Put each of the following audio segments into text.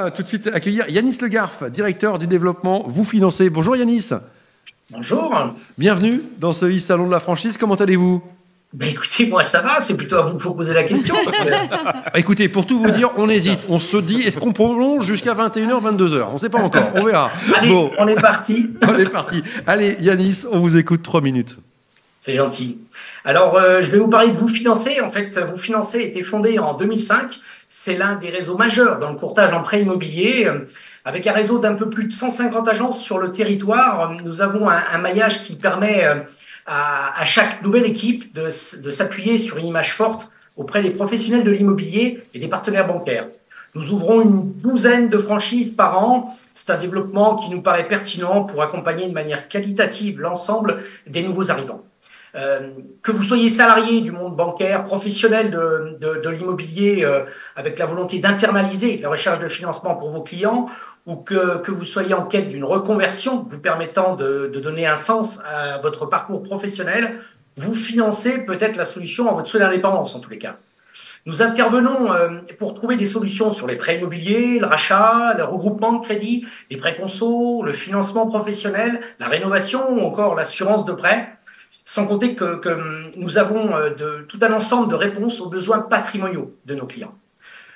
va tout de suite accueillir Yanis Le Garf, directeur du développement Vous Financez. Bonjour Yanis. Bonjour. Bienvenue dans ce e-salon de la franchise. Comment allez-vous ? Ben écoutez, moi ça va, c'est plutôt à vous qu'il faut poser la question. Parce que... Écoutez, pour tout vous dire, on hésite. On se dit, est-ce qu'on prolonge jusqu'à 21h, 22h ? On ne sait pas encore, on verra. Allez, bon. On est parti. On est parti. Allez Yanis, on vous écoute 3 minutes. C'est gentil. Alors, je vais vous parler de Vous Financez. En fait, Vous Financez a été fondé en 2005. C'est l'un des réseaux majeurs dans le courtage en prêt immobilier. Avec un réseau d'un peu plus de 150 agences sur le territoire, nous avons un maillage qui permet à chaque nouvelle équipe de s'appuyer sur une image forte auprès des professionnels de l'immobilier et des partenaires bancaires. Nous ouvrons une douzaine de franchises par an. C'est un développement qui nous paraît pertinent pour accompagner de manière qualitative l'ensemble des nouveaux arrivants. Que vous soyez salarié du monde bancaire, professionnel de l'immobilier avec la volonté d'internaliser la recherche de financement pour vos clients, ou que vous soyez en quête d'une reconversion vous permettant de donner un sens à votre parcours professionnel, Vous Financez peut être la solution à votre souhait d'indépendance en tous les cas. Nous intervenons pour trouver des solutions sur les prêts immobiliers, le rachat, le regroupement de crédits, les prêts conso, le financement professionnel, la rénovation ou encore l'assurance de prêt. Sans compter que nous avons tout un ensemble de réponses aux besoins patrimoniaux de nos clients.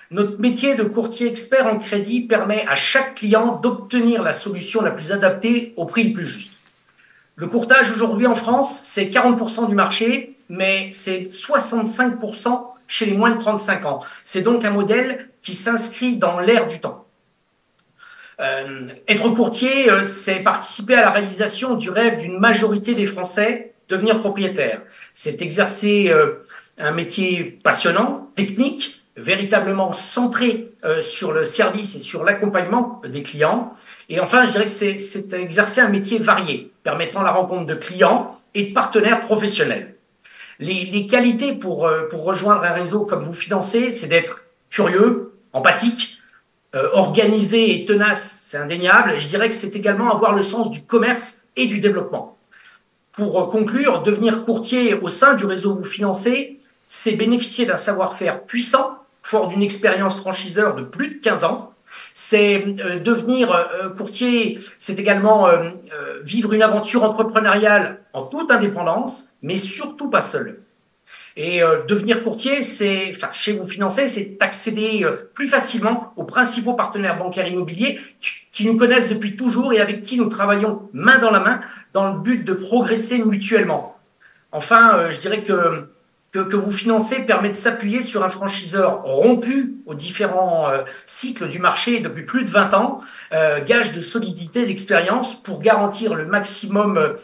Notre métier de courtier expert en crédit permet à chaque client d'obtenir la solution la plus adaptée au prix le plus juste. Le courtage aujourd'hui en France, c'est 40% du marché, mais c'est 65% chez les moins de 35 ans. C'est donc un modèle qui s'inscrit dans l'ère du temps. Être courtier, c'est participer à la réalisation du rêve d'une majorité des Français, devenir propriétaire. C'est exercer un métier passionnant, technique, véritablement centré sur le service et sur l'accompagnement des clients. Et enfin, je dirais que c'est exercer un métier varié, permettant la rencontre de clients et de partenaires professionnels. Les qualités pour rejoindre un réseau comme Vous Financez, c'est d'être curieux, empathique, organisé et tenace, c'est indéniable. Je dirais que c'est également avoir le sens du commerce et du développement. Pour conclure, devenir courtier au sein du réseau Vous Financez, c'est bénéficier d'un savoir-faire puissant, fort d'une expérience franchiseur de plus de 15 ans. C'est devenir courtier, c'est également vivre une aventure entrepreneuriale en toute indépendance, mais surtout pas seul. Et devenir courtier, chez Vous Financez, c'est accéder plus facilement aux principaux partenaires bancaires immobiliers qui nous connaissent depuis toujours et avec qui nous travaillons main dans la main dans le but de progresser mutuellement. Enfin, je dirais que Vous Financez permet de s'appuyer sur un franchiseur rompu aux différents cycles du marché depuis plus de 20 ans, gage de solidité et d'expérience pour garantir le maximum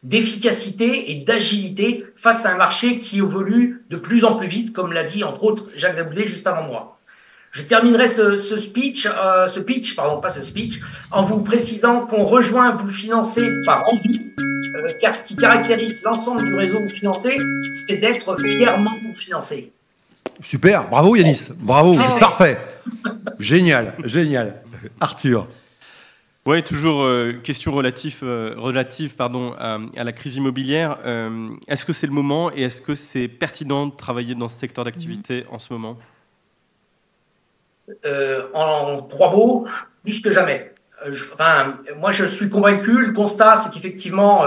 d'efficacité et d'agilité face à un marché qui évolue de plus en plus vite, comme l'a dit entre autres Jacques Daboudet juste avant moi. Je terminerai ce pitch, en vous précisant qu'on rejoint Vous Financez par envie, car ce qui caractérise l'ensemble du réseau Vous Financez, c'est d'être fièrement Vous Financez. Super, bravo Yanis, bravo, parfait, génial. Arthur. Oui, toujours question relative à la crise immobilière. Est-ce que c'est le moment et est-ce que c'est pertinent de travailler dans ce secteur d'activité en ce moment ? En 3 mots, plus que jamais. Moi, je suis convaincu. Le constat, c'est qu'effectivement,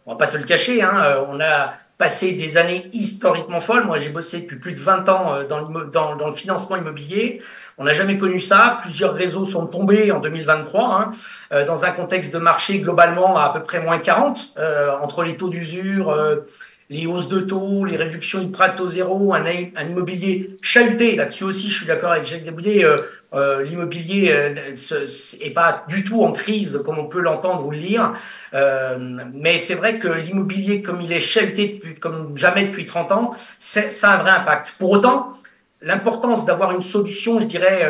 on va pas se le cacher, on a passé des années historiquement folles. Moi, j'ai bossé depuis plus de 20 ans dans le financement immobilier. On n'a jamais connu ça. Plusieurs réseaux sont tombés en 2023, dans un contexte de marché globalement à peu près moins 40, entre les taux d'usure, les hausses de taux, les réductions du prêt à taux zéro, un immobilier chahuté. Là-dessus aussi, je suis d'accord avec Jacques Daboudet, l'immobilier est pas du tout en crise comme on peut l'entendre ou le lire. Mais c'est vrai que l'immobilier, comme il est chahuté comme jamais depuis 30 ans, ça a un vrai impact. Pour autant, l'importance d'avoir une solution, je dirais,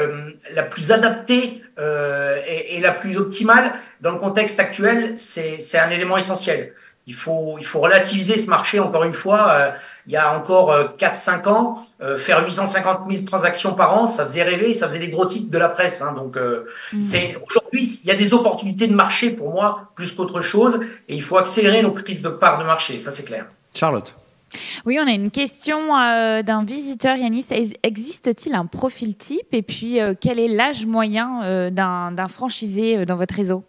la plus adaptée et la plus optimale dans le contexte actuel, c'est un élément essentiel. Il faut relativiser ce marché, encore une fois. Il y a encore 4-5 ans, faire 850 000 transactions par an, ça faisait rêver, ça faisait les gros titres de la presse. Donc, aujourd'hui, il y a des opportunités de marché pour moi, plus qu'autre chose, et il faut accélérer nos prises de part de marché, ça c'est clair. Charlotte. Oui, on a une question d'un visiteur, Yanis. Existe-t-il un profil type? Et puis, quel est l'âge moyen d'un franchisé dans votre réseau?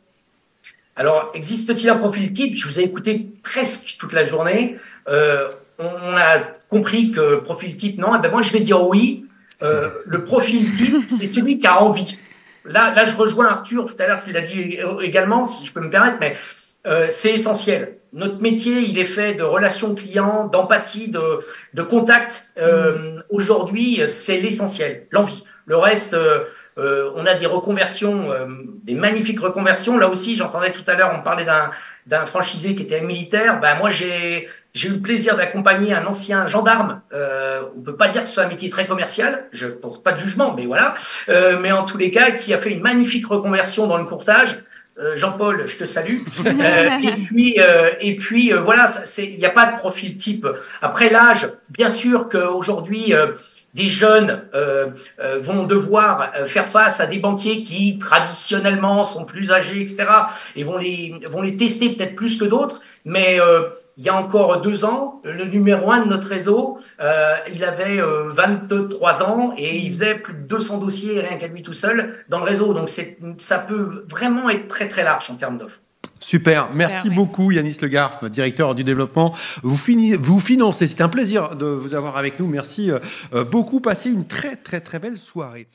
Alors, existe-t-il un profil type? Je vous ai écouté presque toute la journée. On a compris que profil type, non. Eh ben moi, je vais dire oui. Le profil type, c'est celui qui a envie. Là, je rejoins Arthur tout à l'heure qui l'a dit également, si je peux me permettre, mais c'est essentiel. Notre métier, il est fait de relations clients, d'empathie, de contact. Aujourd'hui, c'est l'essentiel, l'envie. Le reste, on a des reconversions, des magnifiques reconversions. Là aussi, j'entendais tout à l'heure, on parlait d'un franchisé qui était militaire. Ben moi, j'ai eu le plaisir d'accompagner un ancien gendarme. On peut pas dire que ce soit un métier très commercial. Je porte pas de jugement, mais voilà. Mais en tous les cas, qui a fait une magnifique reconversion dans le courtage. Jean-Paul, je te salue. Et puis voilà, il n'y a pas de profil type. Après l'âge, bien sûr qu'aujourd'hui, des jeunes vont devoir faire face à des banquiers qui traditionnellement sont plus âgés, etc. Et vont les tester peut-être plus que d'autres. Mais il y a encore 2 ans, le numéro 1 de notre réseau, il avait 23 ans et il faisait plus de 200 dossiers rien qu'à lui tout seul dans le réseau. Donc ça peut vraiment être très très large en termes d'offres. Super, merci beaucoup Yanis Le Garff, directeur du développement. Vous financez, c'est un plaisir de vous avoir avec nous. Merci beaucoup, passez une très très très belle soirée.